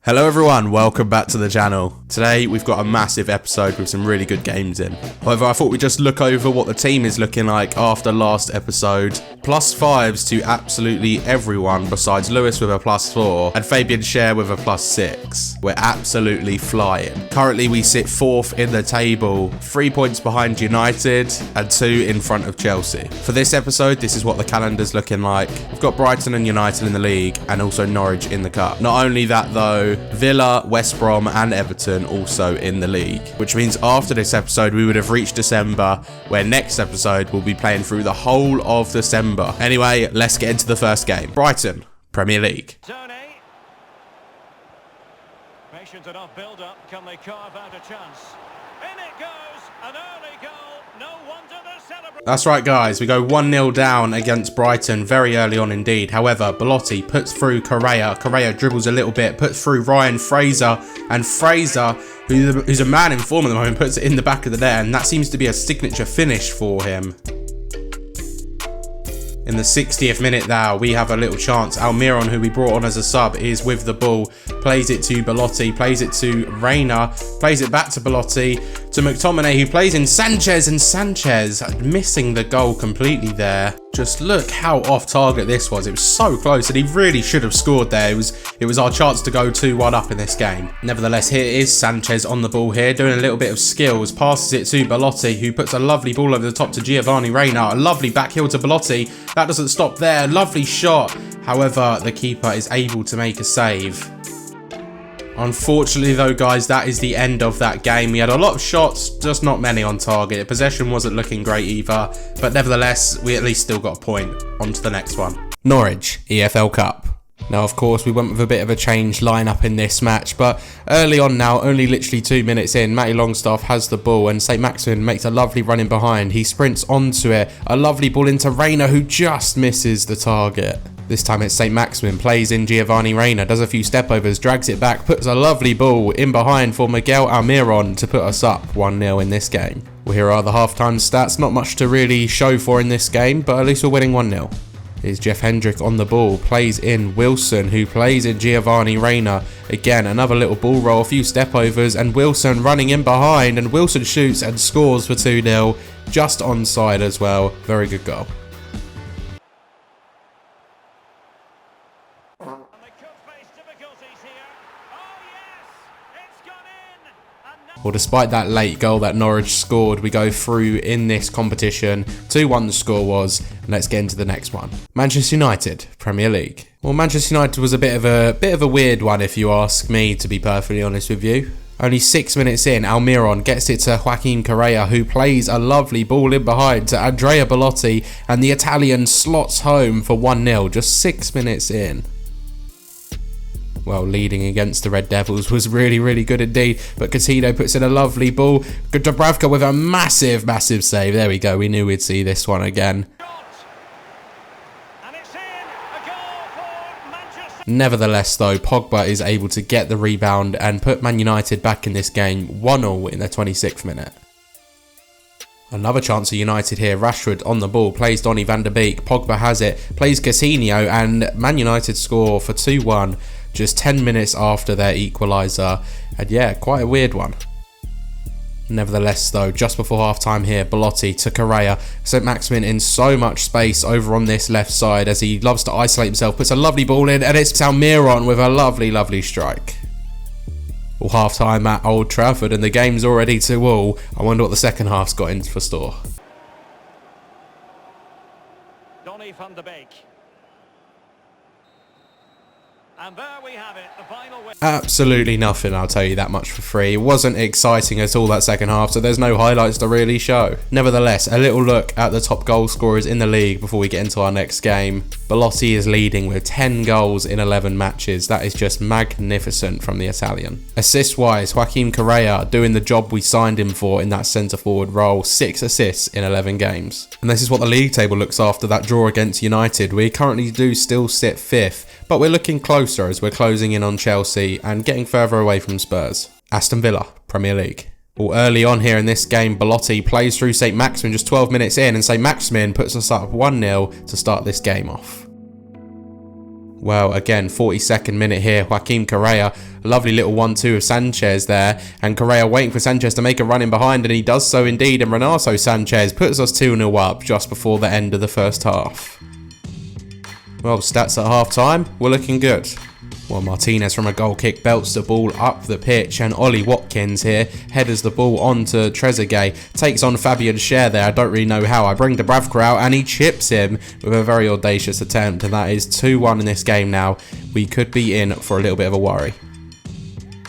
Hello everyone, welcome back to the channel. Today we've got a massive episode with some really good games in. However, I thought we'd just look over what the team is looking like after last episode. +5s to absolutely everyone besides Lewis with a +4 and Fabian Scher with a +6. We're absolutely flying. Currently we sit 4th in the table, 3 points behind United and 2 in front of Chelsea. For this episode, this is what the calendar's looking like. We've got Brighton and United in the league and also Norwich in the cup. Not only that though, Villa, West Brom and Everton also in the league, which means after this episode we would have reached December, where next episode we'll be playing through the whole of December. Anyway, let's get into the first game. Brighton, Premier League. Patient enough build-up. Can they carve out a chance? In it goes, an early goal. No wonder they're celebrating. That's right guys, we go 1-0 down against Brighton very early on indeed. However, Belotti puts through Correa. Correa dribbles a little bit, puts through Ryan Fraser, and Fraser, who's a man in form at the moment, puts it in the back of the net, and that seems to be a signature finish for him. In the 60th minute now, we have a little chance. Almiron, who we brought on as a sub, is with the ball. Plays it to Belotti, plays it to Reina, plays it back to Belotti, to McTominay, who plays in Sanchez, and Sanchez missing the goal completely there. Just look how off target this was. It was so close and he really should have scored there. It was our chance to go 2-1 up in this game. Nevertheless, here is Sanchez on the ball here, doing a little bit of skills. Passes it to Belotti, who puts a lovely ball over the top to Giovanni Reina. A lovely back heel to Belotti. That doesn't stop there. Lovely shot. However, the keeper is able to make a save. Unfortunately though guys, that is the end of that game. We had a lot of shots, just not many on target. Possession wasn't looking great either, but nevertheless, we at least still got a point. On to the next one. Norwich, EFL Cup. Now of course we went with a bit of a changed lineup in this match, but early on now, only literally 2 minutes in, Matty Longstaff has the ball and St. Maximin makes a lovely run in behind. He sprints onto it, a lovely ball into Reina, who just misses the target. This time it's St. Maximin, plays in Giovanni Reina, does a few stepovers, drags it back, puts a lovely ball in behind for Miguel Almiron to put us up 1-0 in this game. Well, here are the halftime stats. Not much to really show for in this game, but at least we're winning 1-0. Here's Jeff Hendrick on the ball, plays in Wilson, who plays in Giovanni Reina. Again, another little ball roll, a few stepovers, and Wilson running in behind, and Wilson shoots and scores for 2-0, just onside as well. Very good goal. Well, despite that late goal that Norwich scored, we go through in this competition. 2-1 the score was, and let's get into the next one. Manchester United, Premier League. Well, Manchester United was a bit of a weird one if you ask me, to be perfectly honest with you. Only 6 minutes in, Almiron gets it to Joaquin Correa, who plays a lovely ball in behind to Andrea Belotti, and the Italian slots home for 1-0 just 6 minutes in. Well, leading against the Red Devils was really good indeed, but Coutinho puts in a lovely ball. Dubravka with a massive save. There we go, we knew we'd see this one again. Nevertheless though, Pogba is able to get the rebound and put Man United back in this game 1-0 in the 26th minute. Another chance for United here. Rashford on the ball, plays Donny van der Beek. Pogba has it, plays Coutinho, and Man United score for 2-1 just 10 minutes after their equaliser. And yeah, quite a weird one. Nevertheless though, just before half time here, Belotti to Correa. St. Maximin in so much space over on this left side as he loves to isolate himself. Puts a lovely ball in, and it's Almiron with a lovely strike. Well, half time at Old Trafford and the game's already 2-2. I wonder what the second half's got in for store. Donny van der Beek. And there we have it, the final win. Absolutely nothing, I'll tell you that much for free. It wasn't exciting at all that second half, so there's no highlights to really show. Nevertheless, a little look at the top goal scorers in the league before we get into our next game. Belotti is leading with 10 goals in 11 matches. That is just magnificent from the Italian. Assist-wise, Joaquin Correa doing the job we signed him for in that centre-forward role. 6 assists in 11 games. And this is what the league table looks after that draw against United. We currently do still sit 5th, but we're looking closer as we're closing in on Chelsea and getting further away from Spurs. Aston Villa, Premier League. Well, early on here in this game, Belotti plays through St. Maximin just 12 minutes in, and St. Maximin puts us up 1-0 to start this game off. Well, again, 42nd minute here, Joaquin Correa, lovely little 1-2 of Sanchez there, and Correa waiting for Sanchez to make a run in behind, and he does so indeed, and Renato Sanchez puts us 2-0 up just before the end of the first half. Well, stats at half-time, we're looking good. Well, Martinez from a goal kick belts the ball up the pitch, and Ollie Watkins here headers the ball onto Trezeguet, takes on Fabian Schär there. I don't really know how. I bring Dubravka out and he chips him with a very audacious attempt, and that is 2-1 in this game now. We could be in for a little bit of a worry.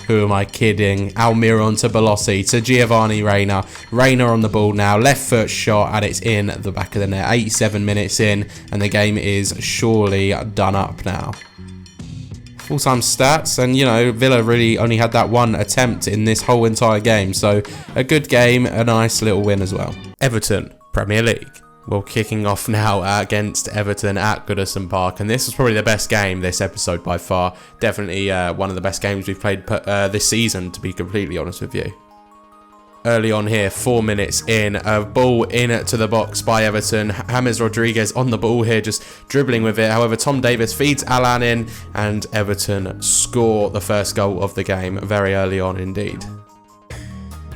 Who am I kidding? Almiron to Belotti to Giovanni Reina. Reina on the ball now, left foot shot, and it's in the back of the net. 87 minutes in, and the game is surely done up now. Full-time stats, and you know, Villa really only had that one attempt in this whole entire game, so a good game, a nice little win as well. Everton, Premier League. Well, kicking off now against Everton at Goodison Park, and this was probably the best game this episode by far. Definitely one of the best games we've played this season, to be completely honest with you. Early on here, 4 minutes in, a ball in to the box by Everton. James Rodriguez on the ball here, just dribbling with it. However, Tom Davies feeds Alan in, and Everton score the first goal of the game very early on indeed.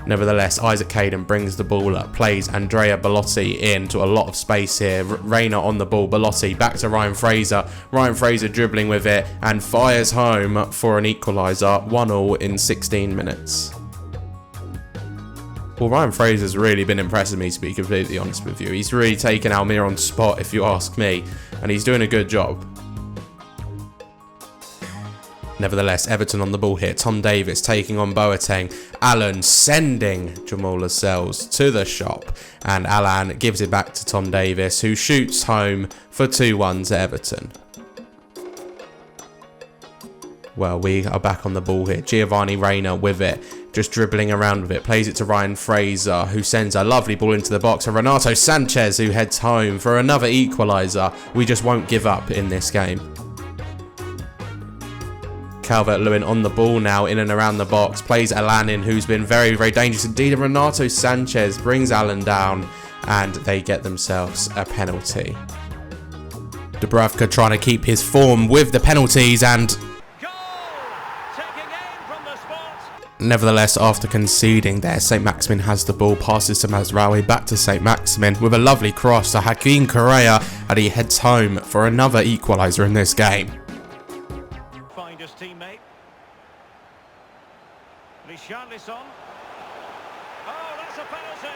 Nevertheless, Isaac Caden brings the ball up, plays Andrea Belotti into a lot of space here. Reina on the ball, Belotti back to Ryan Fraser. Ryan Fraser dribbling with it and fires home for an equaliser, 1-1 in 16 minutes. Well, Ryan Fraser's really been impressing me, to be completely honest with you. He's really taken Almiron's spot, if you ask me, and he's doing a good job. Nevertheless, Everton on the ball here. Tom Davies taking on Boateng. Alan sending Jamal Lascelles to the shop, and Alan gives it back to Tom Davies, who shoots home for 2-1 to Everton. Well, we are back on the ball here. Giovanni Reina with it, just dribbling around with it. Plays it to Ryan Fraser, who sends a lovely ball into the box. And Renato Sanchez, who heads home for another equaliser. We just won't give up in this game. Calvert-Lewin on the ball now, in and around the box. Plays Alan in, who's been very, very dangerous indeed. And Renato Sanchez brings Alan down, and they get themselves a penalty. Dubravka trying to keep his form with the penalties, and nevertheless, after conceding there, St. Maximin has the ball, passes to Mazraoui, back to St. Maximin with a lovely cross to Joaquin Correa, and he heads home for another equaliser in this game. Find his teammate. Richarlison. Oh, that's a penalty.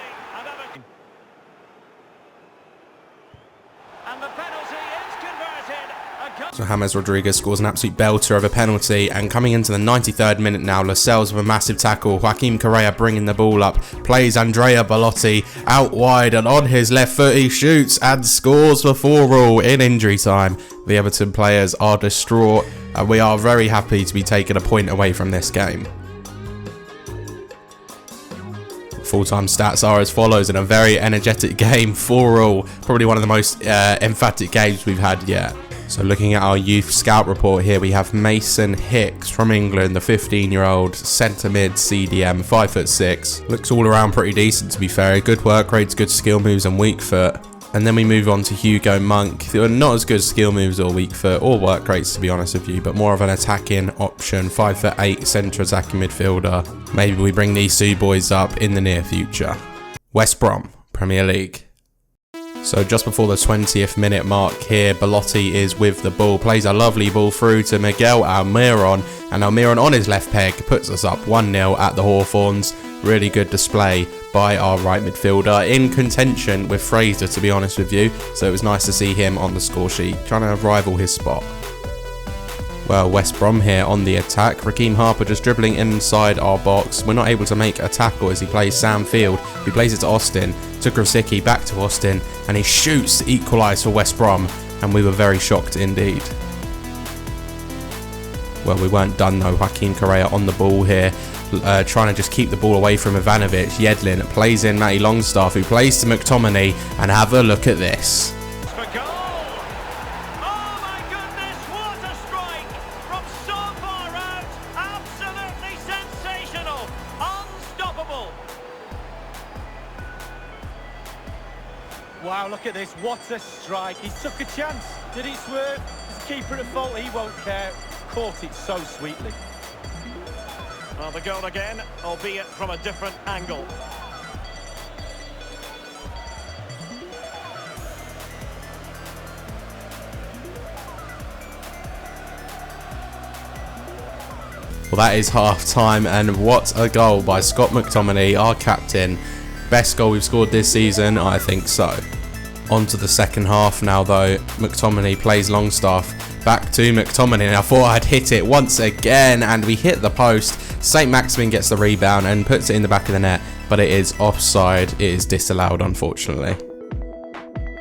And the penalty is converted. So James Rodriguez scores an absolute belter of a penalty, and coming into the 93rd minute now, Lascelles with a massive tackle. Joaquin Correa bringing the ball up, plays Andrea Belotti out wide, and on his left foot he shoots and scores for 4-4 in injury time. The Everton players are distraught, and we are very happy to be taking a point away from this game. Full-time stats are as follows in a very energetic game, 4-4, probably one of the most emphatic games we've had yet. So looking at our youth scout report here, we have Mason Hicks from England, the 15-year-old centre mid CDM, 5'6". Looks all around pretty decent, to be fair. Good work rates, good skill moves and weak foot. And then we move on to Hugo Monk. Not as good skill moves or weak foot or work rates, to be honest with you, but more of an attacking option, 5'8", centre attacking midfielder. Maybe we bring these two boys up in the near future. West Brom, Premier League. So just before the 20th minute mark here, Belotti is with the ball, plays a lovely ball through to Miguel Almiron, and Almiron on his left peg puts us up 1-0 at the Hawthorns. Really good display by our right midfielder, in contention with Fraser, to be honest with you, so it was nice to see him on the score sheet, trying to rival his spot. Well, West Brom here on the attack. Raheem Harper just dribbling inside our box. We're not able to make a tackle as he plays Sam Field, who plays it to Austin, to Krasicki, back to Austin, and he shoots to equalise for West Brom, and we were very shocked indeed. Well, we weren't done though. Joaquin Correa on the ball here, trying to just keep the ball away from Ivanovic. Yedlin plays in Matty Longstaff, who plays to McTominay, and have a look at this. Wow, look at this. What a strike. He took a chance. Did he swerve? His keeper at fault, he won't care. Caught it so sweetly. Well, the goal again, albeit from a different angle. Well, that is half-time, and what a goal by Scott McTominay, our captain. Best goal we've scored this season? I think so. On to the second half now, though. McTominay plays Longstaff. Back to McTominay. I thought I'd hit it once again, and we hit the post. St. Maximin gets the rebound and puts it in the back of the net, but it is offside. It is disallowed, unfortunately.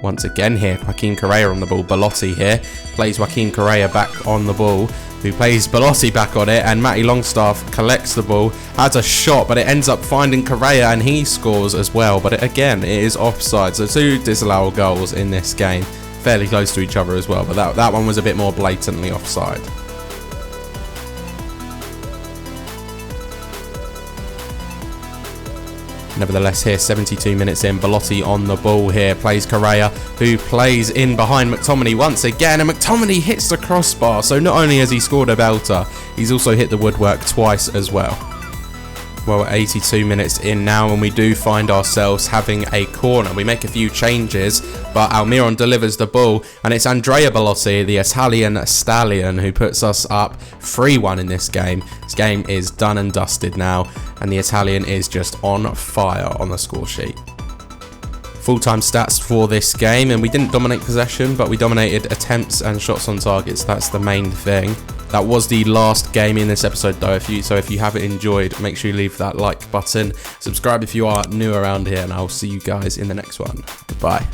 Once again here, Joaquin Correa on the ball. Belotti here plays Joaquin Correa back on the ball, who plays Belotti back on it, and Matty Longstaff collects the ball, has a shot, but it ends up finding Correa and he scores as well. But again, it is offside. So 2 disallowed goals in this game, fairly close to each other as well, but that one was a bit more blatantly offside. Nevertheless, here 72 minutes in, Belotti on the ball here, plays Correa, who plays in behind McTominay once again, and McTominay hits the crossbar. So not only has he scored a belter, he's also hit the woodwork twice as well. Well, 82 minutes in now, and we do find ourselves having a corner. We make a few changes, but Almiron delivers the ball, and it's Andrea Belotti, the Italian stallion, who puts us up 3-1 in this game. This game is done and dusted now, and the Italian is just on fire on the score sheet. Full-time stats for this game, and we didn't dominate possession, but we dominated attempts and shots on targets. That's the main thing. That was the last game in this episode though. If you have enjoyed, make sure you leave that like button. Subscribe if you are new around here, and I'll see you guys in the next one. Goodbye.